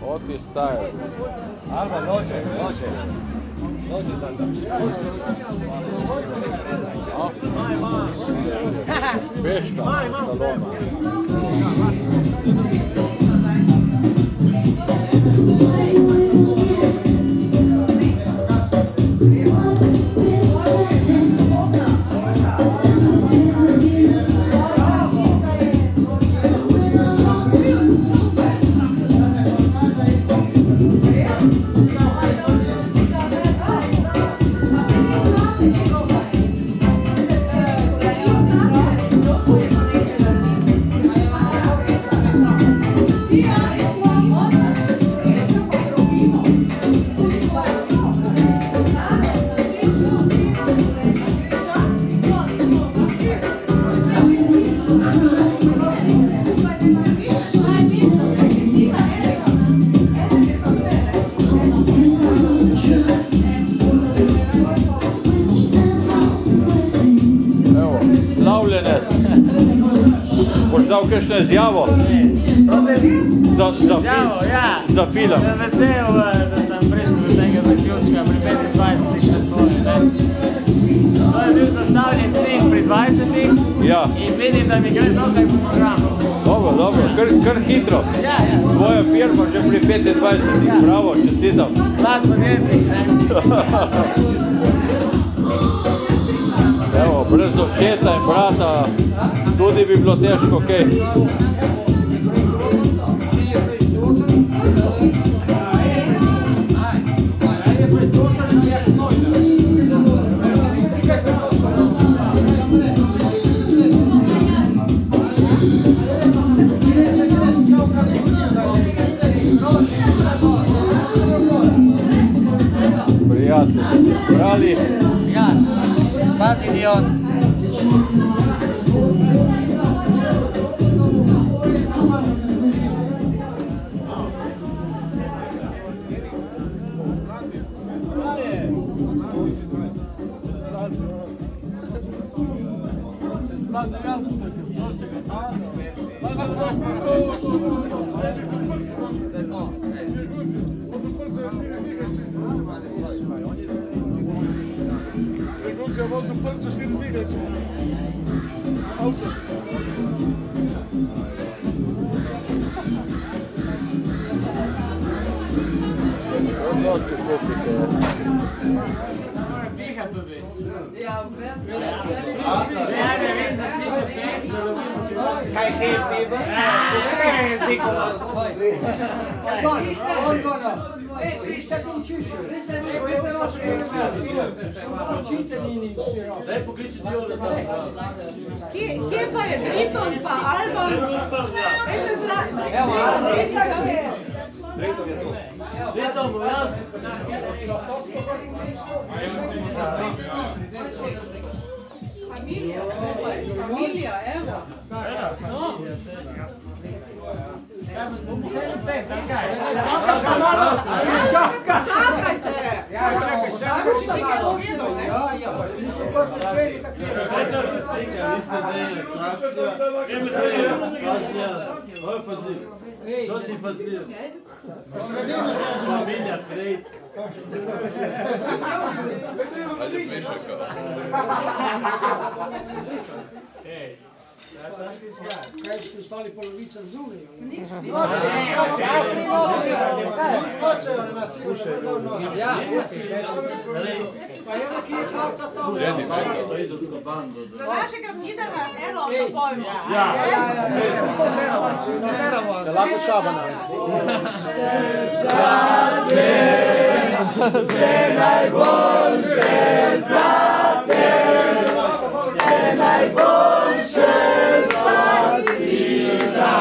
Oti staje. Alba, noće. Noće tata. Peška, salona. Boš dal kakšno izjavo? Izjavo, ja. Za film. Sem vesel, da sem prišel do tega zaključka pri 25 naslovi. To je bil zastavljen cilj pri 20 Ja. in vidim, da mi gre dokaj po programu. Dobro, kar hitro. Ja. Tvoja firma že pri 25, bravo, čestitam. Mlad podjetnik, ne? Evo, brez očeta in brata tudi bi bilo težko, kaj? Prijatelj, brali? Ja, Batinion. Regulacija vozu prca 4 digače. Auto. Noće kupite. Ajde, vidim da snimate pet, da dobimo motivaciju. Kaj hej, ti? Kaj je zikolo? Ti šta ti učiš? Što je to što čitanje? Daj pokliči Diole tamo. Kje pa je Driton pa Alba? Ejte zračni. Evo, Driton je tu. Driton, mu jasni smo. Familija, evo. Čakajte! Ovo je fazljiv. Što ti fazljiv? Familija, krejt. Ajde pešaka. Ej, kaj ste stali polovica zune? Nič. Za našega Fidela, eno, zapojmo. Se lahko šabana. Vse najboljše za te, vse najboljše za Frida,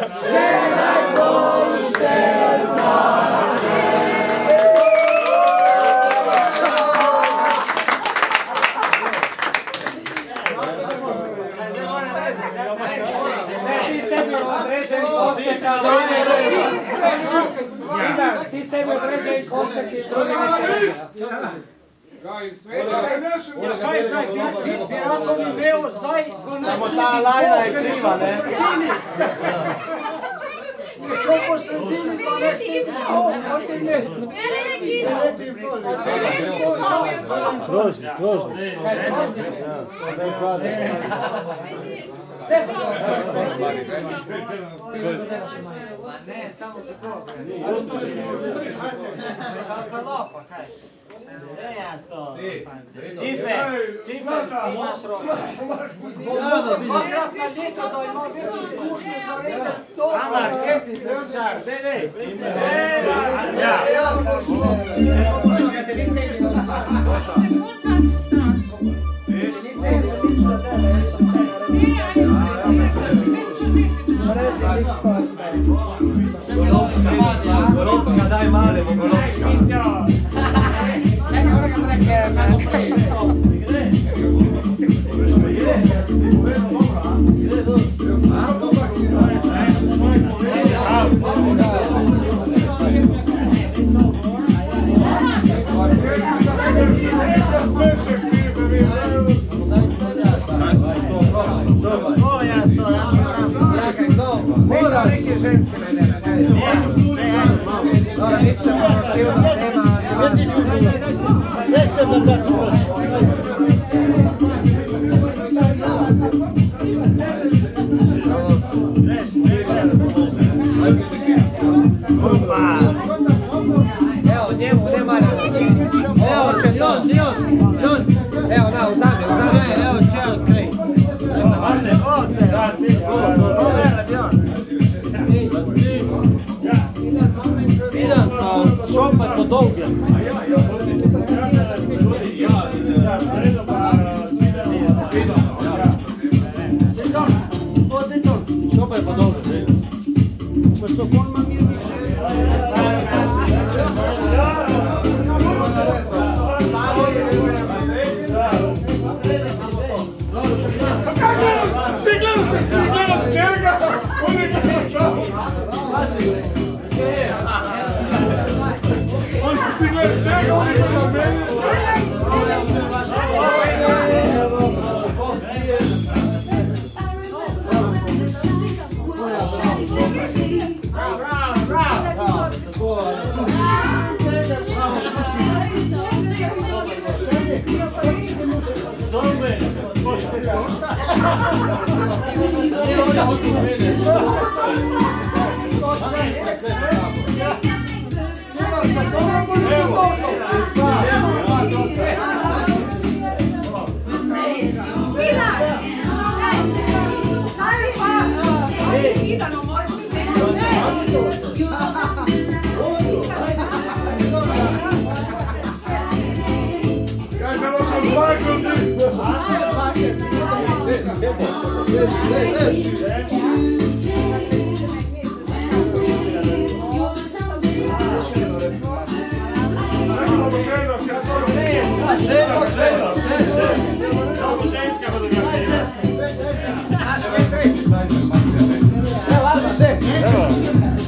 vse najboljše za te. Ti sebi određen koseke, kaj zdaj, piratom imel zdaj 12 Samo ta lajna je kriva, ne? Što po sredini 12 Krožni. Ne, samo tako. Kalopa, kaj? Ne, jasno. Čife, imaš rok. Dvakrat na leto, da ima več izkušnje za rezati to. Amar, kje si se šar? Ne. Golovčka, daj male, golovčka. Mora neke ženske vedene. Mora biti se promocijona tema. Već sam da braću prošli. Evo, njemu nema evo će to. Evo, na, uzami. Evo će on krij. Idem, šopaj po dolge. Šopaj po dolge.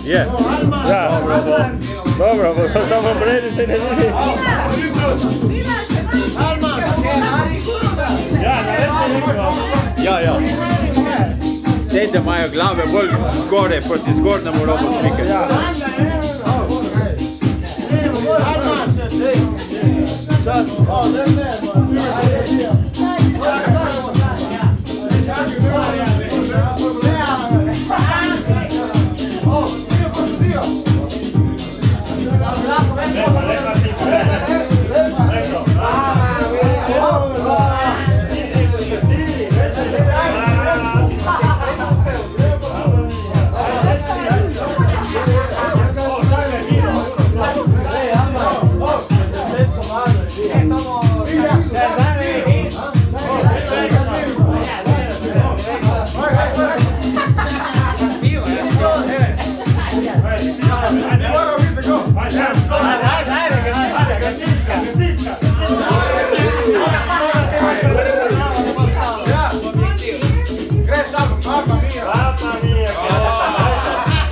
Je. Da, dobro, samo bredi se ne vidi. Ja. Te da imajo glave bolj zgore proti zgornjemu robu slike.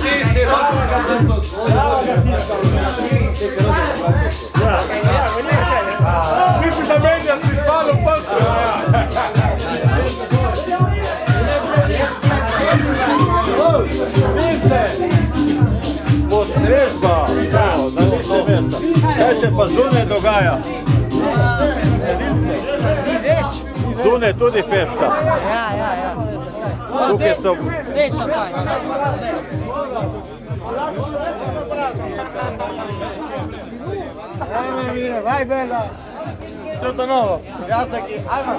Ti si fešta. Kaj se pa zunaj dogaja? Zunaj tudi fešta. Ja. Tukaj so... Vai bella! Sotto nuovo, jaz taki, ajmo.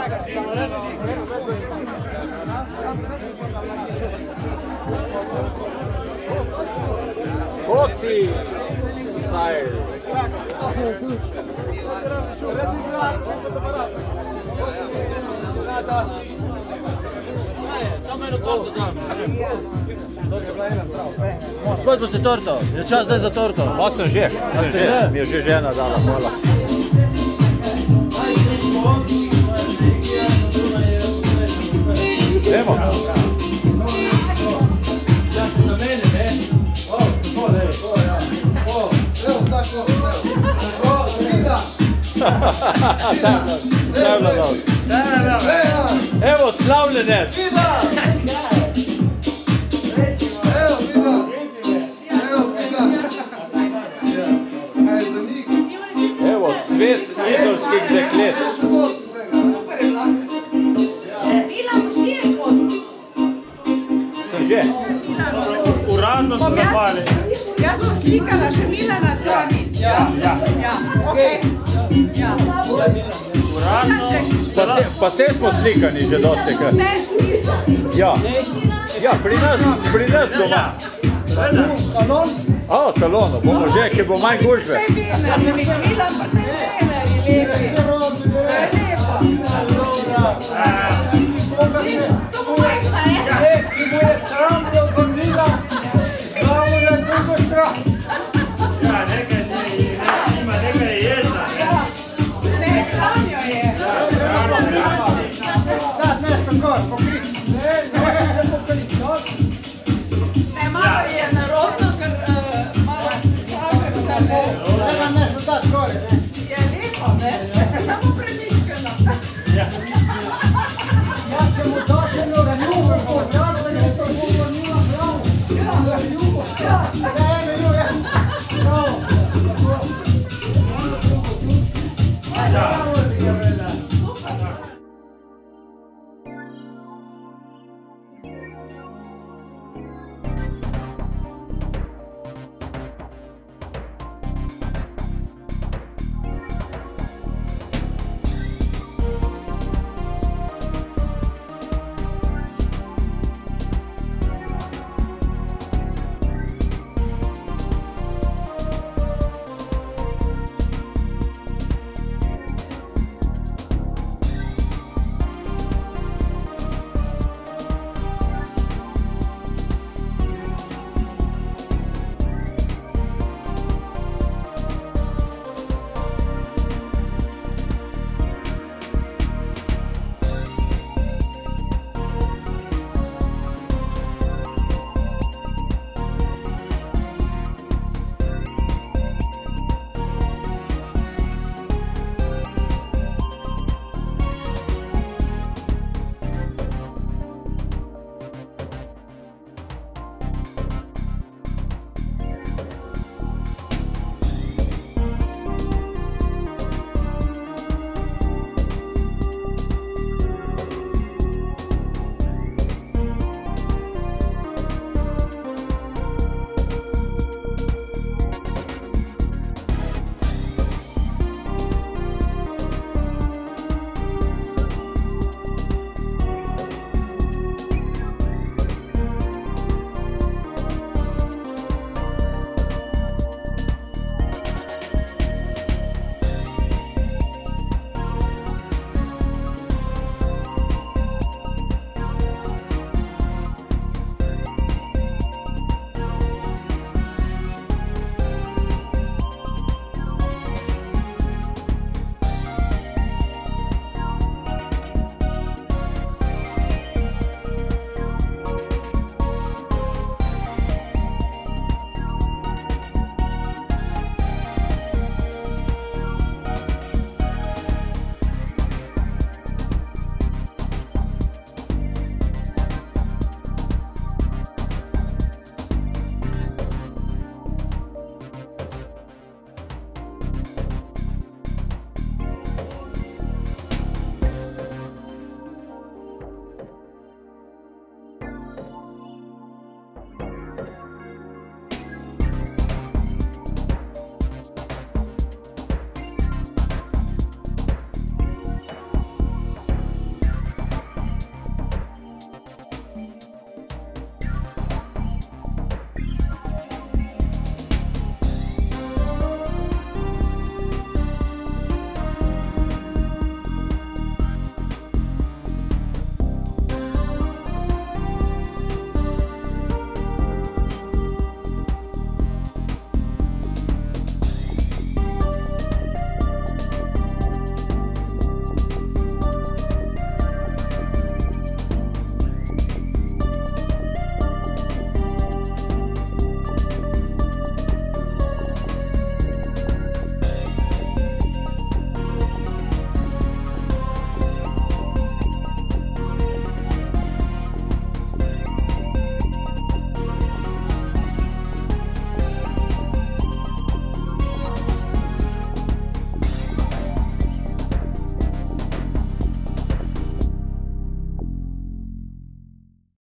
Hoti style. Gospod, boste torto, je čas zdaj za torto. Pa sem že, mi je že žena dala, hvala. Evo. Evo slavljenec. Evo cvet izolskih deklet. Sem že. Uradno smo napali. Jaz bom slikala še Milana z vami. Ja, okej. Ja. Uradno. Pa te smo slikani že dosti krat. Ja, pri nas doma. Salon? O, salonu, bomo že, ki bo manj gužve. Milan pa te trenerji lepi. To je lepo. To bo majhna, Ki mu je sram, da odhodila, da mu je drugo sram. Ja, nekaj ima, nekaj je jezna. Ne, sam jo je. Sad nešto kor, pokrit. Ne, malo je narodno, ker malo kamer da ne. Treba nešto dati gore.